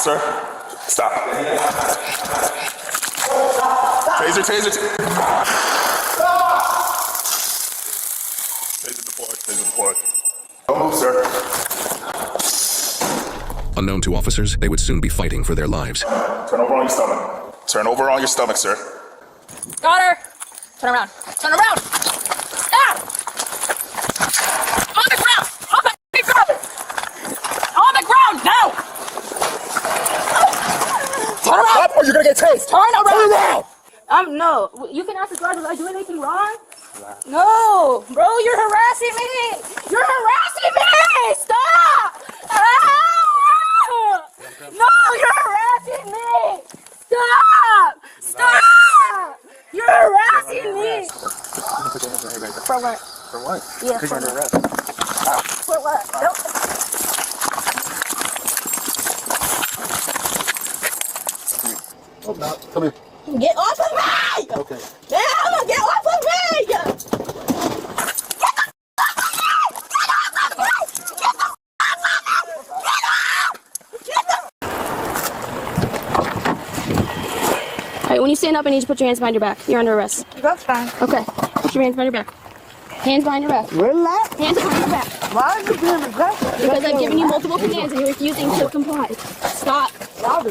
sir. Stop. Taser, taser, taser deployed, taser deployed. Don't move, sir. Unknown to officers, they would soon be fighting for their lives. Turn over on your stomach. Turn over on your stomach, sir. Got her. Turn around. Turn around. Ah! On the ground. On the ground. On the ground now. Turn around. Up or you're gonna get tased. Turn around. Turn around. No. You can ask the driver, did I do anything wrong? No, bro, you're harassing me. You're harassing me. Stop. Ah! No, you're harassing me. Stop. Stop. You're harassing me. For what? For what? Yeah, for under arrest. For what? Nope. Oh, no. Come here. Get off of me! Okay. Damn, get off of me! Alright, when you stand up, I need you to put your hands behind your back. You're under arrest. That's fine. Okay. Put your hands behind your back. Hands behind your back. Relax. Hands behind your back. Why are you being aggressive? Because I've given you multiple commands and you're refusing to comply. Stop. Stop.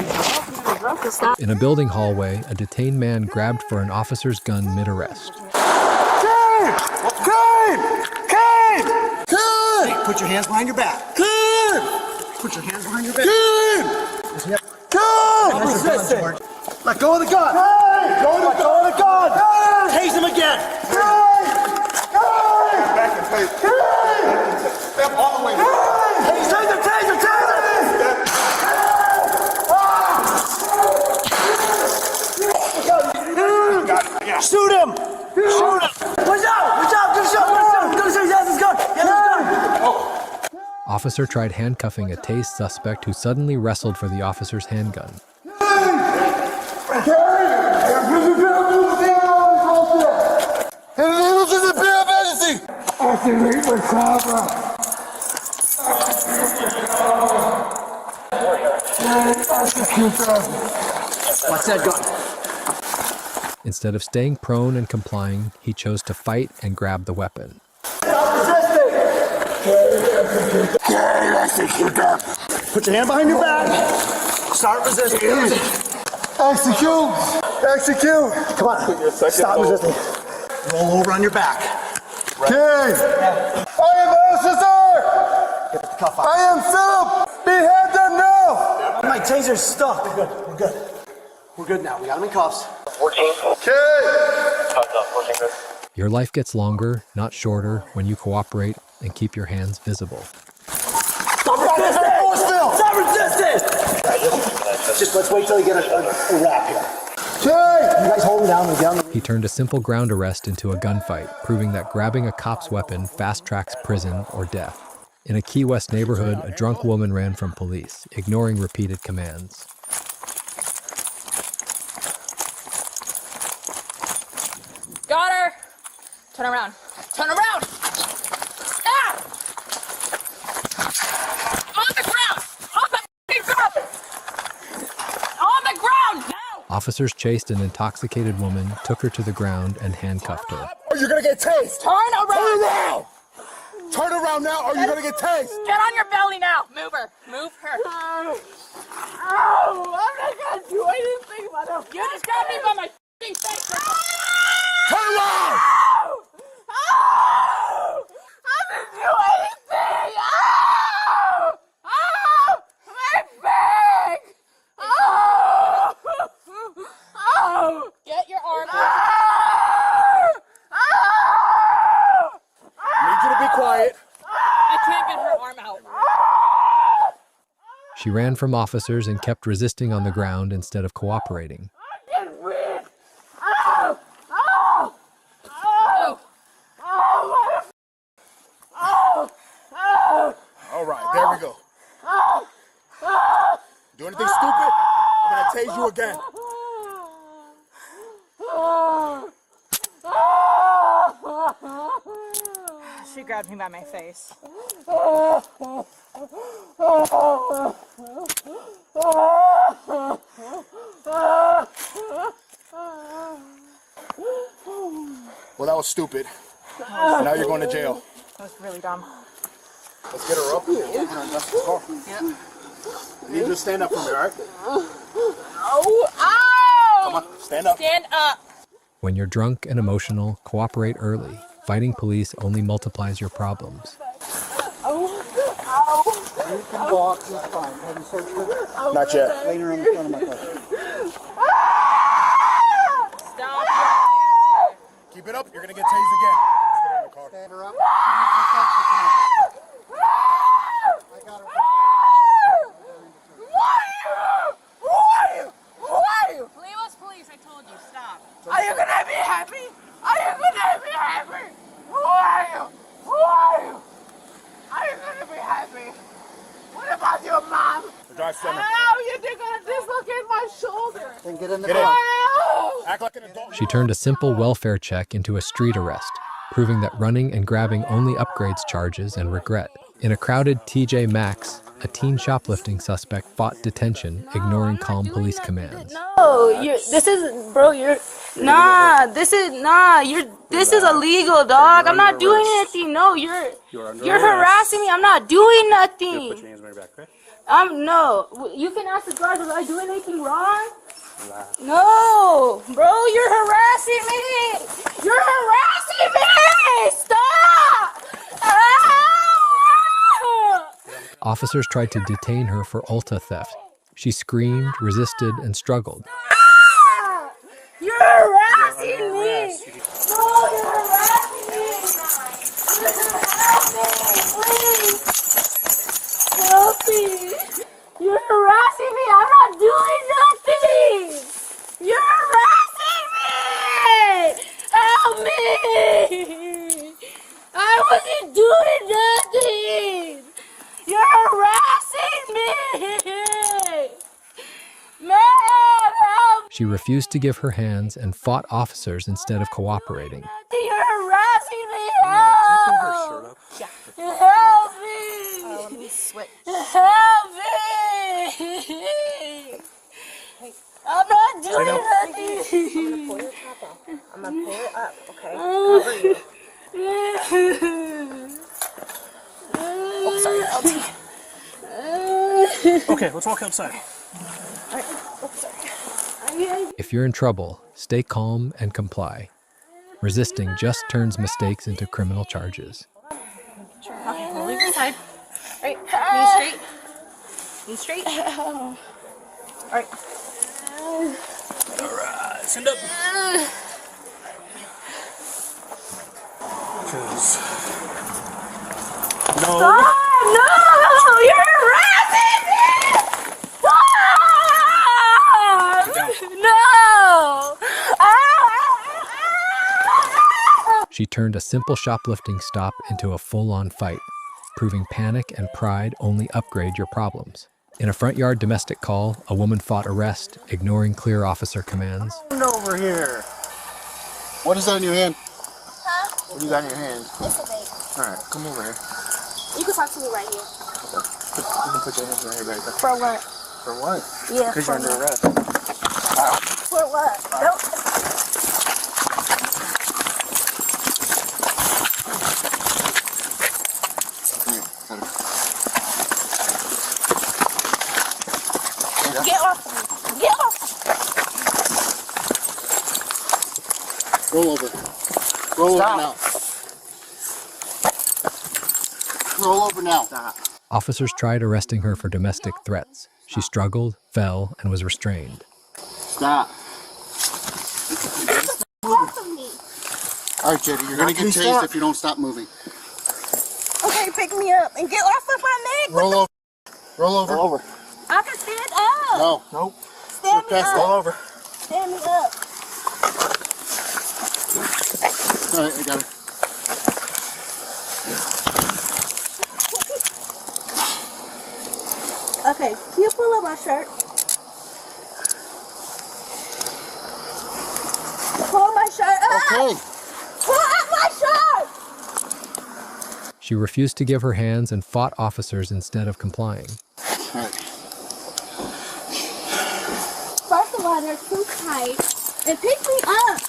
In a building hallway, a detained man grabbed for an officer's gun mid-arrest. Kane! Put your hands behind your back. Kane! Put your hands behind your back. Kane! Kane! Resisting. Let go of the gun. Let go of the gun. Tase him again. Back and face. Step all the way. Taser, taser, taser! Shoot him! Shoot him! Watch out! Watch out! Good shot! Good shot! He has his gun! He has his gun! Officer tried handcuffing a tased suspect who suddenly wrestled for the officer's handgun. Watch that gun. Instead of staying prone and complying, he chose to fight and grab the weapon. Put your hand behind your back. Start resisting. Execute. Execute. Come on. Stop resisting. Roll over on your back. King! I am the officer! Get the cuff out. I am Philip! Behead them now! My taser's stuck. We're good. We're good. We're good now. We got him in cuffs. 14. King! Cuffs up. 14 good. Your life gets longer, not shorter, when you cooperate and keep your hands visible. Stop resisting! Stop resisting! Just let's wait till you get a wrap here. King! You guys hold him down and down. He turned a simple ground arrest into a gunfight, proving that grabbing a cop's weapon fast-tracks prison or death. In a Key West neighborhood, a drunk woman ran from police, ignoring repeated commands. Got her. Turn around. Turn around. Ah! On the ground. On the ground. On the ground now. Officers chased an intoxicated woman, took her to the ground, and handcuffed her. Or you're gonna get tased! Turn around. Turn around! Turn around now or you're gonna get tased! Get on your belly now. Move her. Move her. Ow! I'm not gonna do anything, motherfucker. You just got me by my f***ing face. Turn around! Ow! I didn't do anything! Ow! Ow! My back! Ow! Ow! Get your arm out! Ow! I need you to be quiet. I can't get her arm out. She ran from officers and kept resisting on the ground instead of cooperating. I'm getting weak! Ow! Ow! Ow! Ow! Ow! Ow! All right, there we go. Do anything stupid, I'm gonna tase you again. She grabbed me by my face. Oh! was stupid. Now you're going to jail. That was really dumb. Let's get her up and get her in the car. Yeah. You just stand up for me, all right? Oh, ow! Come on, stand up. Stand up. When you're drunk and emotional, cooperate early. Fighting police only multiplies your problems. You can walk just fine. Have you searched her? Not yet. Lay her on the front of my car. Stop. Keep it up. You're going to get tased again. Let's get her in the car. Stand her up. I got her. Leave us, please. I told you. Stop. Are you gonna be happy? Are you gonna be happy? Who are you? Who are you? Are you gonna be happy? What about your mom? The drive center. Ow, you're gonna dislocate my shoulder. Then get in the Get in. car. Ow! Act like an adult. She turned a simple welfare check into a street arrest, proving that running and grabbing only upgrades charges and regret. In a crowded TJ Maxx, a teen shoplifting suspect fought detention, ignoring calm police commands. No, this is illegal, dog. I'm not doing anything. No, you're harassing me. I'm not doing nothing. Put your hands behind your back, okay? No. You can ask the driver, did I do anything wrong? No, bro, you're harassing me. You're harassing me. Stop. Officers tried to detain her for Ulta theft. She screamed, resisted, and struggled. You're harassing me. No, you're harassing me. You're harassing me, please. Help me. You're harassing me. I'm not doing nothing. You're harassing me. Help me. I wasn't doing nothing. You're harassing me. Man, help. She refused to give her hands and fought officers instead of cooperating. You're harassing me. Help. Help me. Let me switch. Help me. I'm not doing nothing. Pull your top off. I'm gonna pull it up, okay? Cover you. Oh, sorry. I'll take it. Okay, let's walk outside. Alright. Oh, sorry. If you're in trouble, stay calm and comply. Resisting just turns mistakes into criminal charges. Okay, we'll leave your side. Alright, knee straight. Knee straight. Alright. Alright, stand up. No. Stop! No! You're harassing me! Stop! No! She turned a simple shoplifting stop into a full-on fight, proving panic and pride only upgrade your problems. In a front yard domestic call, a woman fought arrest, ignoring clear officer commands. Come over here. What is that in your hand? Huh? What do you got in your hand? It's a vape. All right, come over here. You can talk to me right here. You can put your hands behind your back. For what? For what? Yeah, Because for you're under what? arrest. For what? Nope. Get off me. Get off. Roll over. Roll over now. Roll over now. Stop. Officers tried arresting her for domestic threats. She struggled, fell, and was restrained. Stop. Off of me. All right, Jetty, you're going to get tased if you don't stop moving. Okay, pick me up and get off of my neck. Roll over. Roll over. Roll over. I can stand up. No. Nope. Stand me up. Roll over. Stand me up. All right, I got it. Okay, can you pull up my shirt? Pull my shirt up. Okay. Pull up my shirt. She refused to give her hands and fought officers instead of complying. All right. First of all, they're too tight. And pick me up.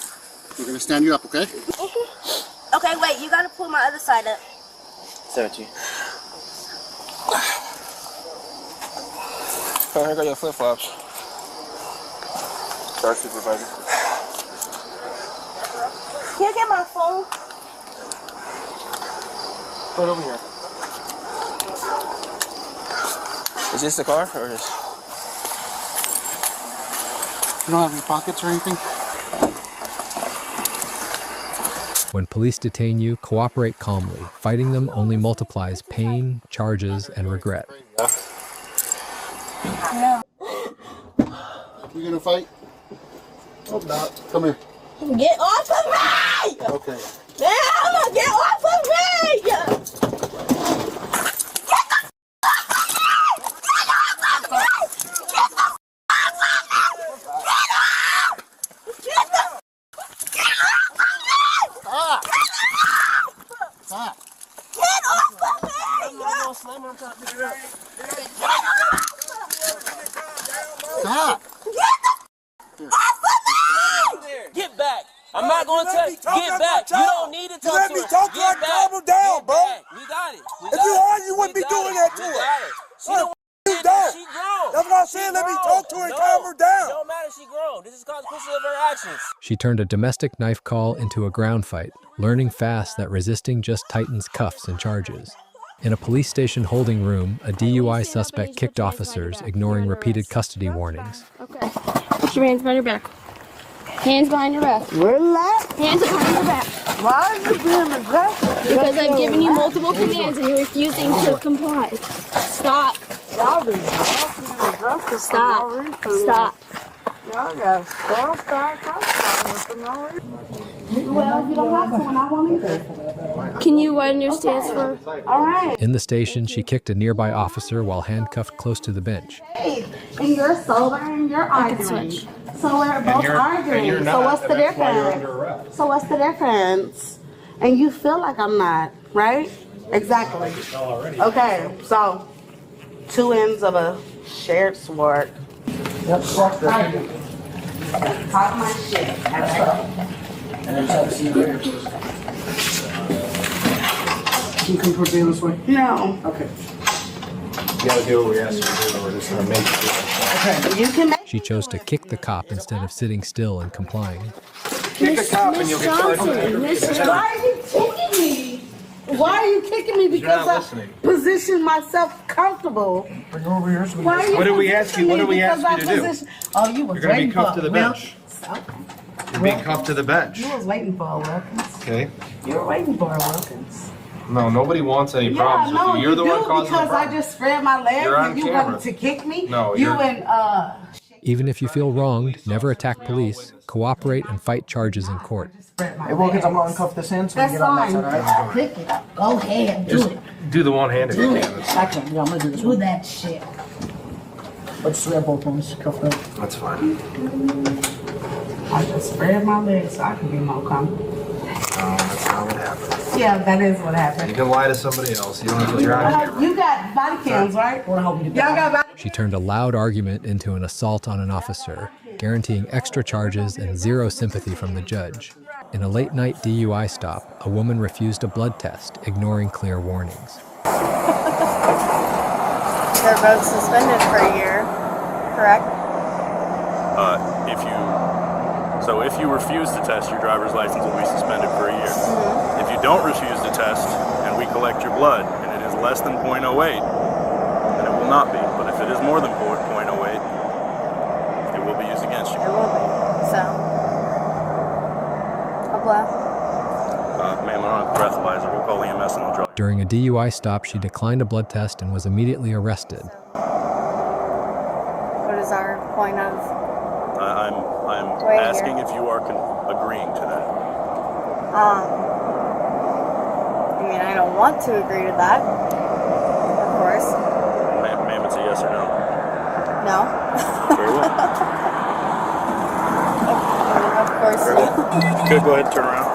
We're gonna stand you up, okay? Okay, wait, you gotta pull my other side up. 17. Oh, I got your flip-flops. Sorry, supervisor. Can you get my phone? Put it over here. Is this the car or is? You don't have any pockets or anything? When police detain you, cooperate calmly. Fighting them only multiplies pain, charges, and regret. No. You gonna fight? Hope not. Come here. Get off of me! Okay. Now, get off of me! Stop. Get off of me! Stop. Get back! I'm not going to tell you. Get back! You don't need to talk to her. Let me talk to her. Calm her down, bro. We got it. If you are, you wouldn't be doing that to her. She don't. You don't. She grown. That's what I'm saying. Let me talk to her and calm her down. It don't matter. She grown. This is consequences of her actions. She turned a domestic knife call into a ground fight, learning fast that resisting just tightens cuffs and charges. In a police station holding room, a DUI suspect kicked officers, ignoring repeated custody warnings. Okay. Put your hands behind your back. Hands behind your back. Relax. Hands behind your back. Why are you being aggressive? Because I've given you multiple commands and you're refusing to comply. Stop. Y'all be aggressive. Stop. Stop. Y'all got stop for no reason. Well, if you don't have to, when I want to. Can you widen your stance for? All right. In the station, she kicked a nearby officer while handcuffed close to the bench. Hey, and you're sober and you're arguing. switch. So we're both arguing. So what's the difference? So what's the difference? And you feel like I'm not, right? Exactly. Okay, so 2 ends of a shared sword. Yep, talk my shit. You can proceed this way. No. Okay. You gotta do what we asked you to do. We're just gonna make it. Okay. You can make. She chose to kick the cop instead of sitting still and complying. Kick the cop and you'll get charged. Why are you kicking me? Why are you kicking me? Because not I listening. position myself comfortable. Bring her over here. Why are you What did we ask you? What did we positioning ask me you to do? because I Oh, you was You're gonna be waiting cuffed for to the well, bench. so- You're being cuffed to the bench. You was waiting for a Wilkins. Okay. You were waiting for a Wilkins. No, nobody wants any problems no, with you. You're the do one causing the because I problem. just spread my legs You're on and you camera. wanted to kick me. No, you you're- and Even if you feel wronged, never attack police, cooperate and fight charges in court. spread my Hey, Wilkins, I'm legs. gonna uncuff this end so we That's can get on that fine. side, all right? Click it. Go ahead, do it. Do the one-handed Do you it. can. I can. Yeah, I'm gonna do this Do one. that shit. Let's grab both ones. Cuff them. That's fine. I just spread my legs so I can be more comfortable. No, that's not what happened. Yeah, that is what You happened. can lie to somebody else. You don't have to try. You got body cams, right? Wanna help me get Y'all that? got body She turned a loud argument into an assault on an officer, guaranteeing extra charges and zero sympathy from the judge. In a late-night DUI stop, a woman refused a blood test, ignoring clear warnings. They're both suspended for a year, correct? If you refuse to test, your driver's license will be suspended for a year. If you don't refuse to test and we collect your blood and it is less than 0.08, then it will not be. But if it is more than 0.08, it will be used against you. It will be. So, a blow. Ma'am, I don't have a breathalyzer. We'll call EMS and they'll draw. During a DUI stop, she declined a blood test and was immediately arrested. What is our point of? I'm Wait asking here. if you are agreeing to that. I mean, I don't want to agree to that. Of course. Ma'am, it's a yes or no. No. Very well. Of course. Very well. Good, go ahead and turn around.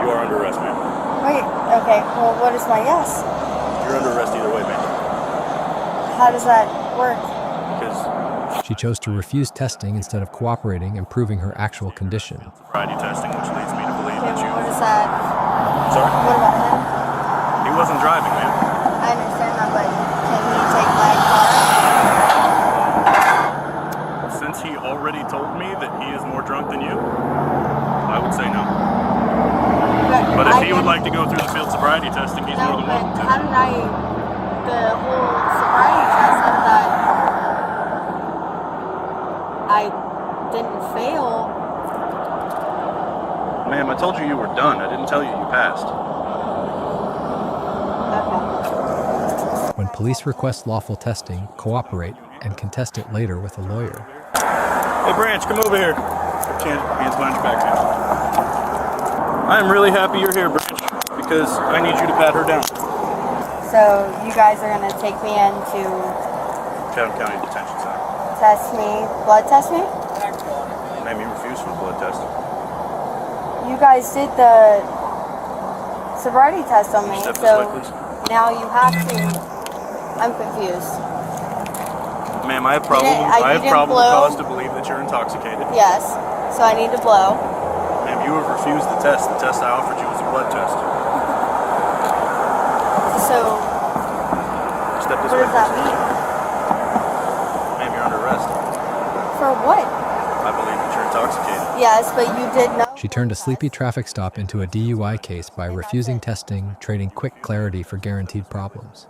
You are under arrest, ma'am. Wait. Okay. Well, what is my yes? You're under arrest either way, ma'am. How does that work? Because She chose to refuse testing instead of cooperating and proving her actual condition. sobriety testing, which leads me to believe that you... What is that? Sorry? What about him? He wasn't driving, man. I understand that, but can he take my car? Since he already told me that he is more drunk than you, I would say no. But if he would like to go through the field sobriety testing, he's more than welcome to. How did the whole sobriety test said that I didn't fail? Ma'am, I told you you were done. I didn't tell you you passed. When police request lawful testing, cooperate and contest it later with a lawyer. Hey, Branch, come over here. Hands behind your back, man. I am really happy you're here, Branch, because I need you to pat her down. So you guys are gonna take me into Chatham County Detention Center. blood test me? Ma'am, you refused for the blood test. You guys did the sobriety test on me, Step this so way, please. now you have to. I'm confused. Ma'am, I have probable cause to believe that you're intoxicated. Yes, so I need to blow. Ma'am, you have refused the test. The test I offered you was a blood test. So Step this what way, does that please. mean? Ma'am, you're under arrest. For what? I believe that you're intoxicated. Yes, but you did know. She turned a sleepy traffic stop into a DUI case by refusing testing, trading quick clarity for guaranteed problems.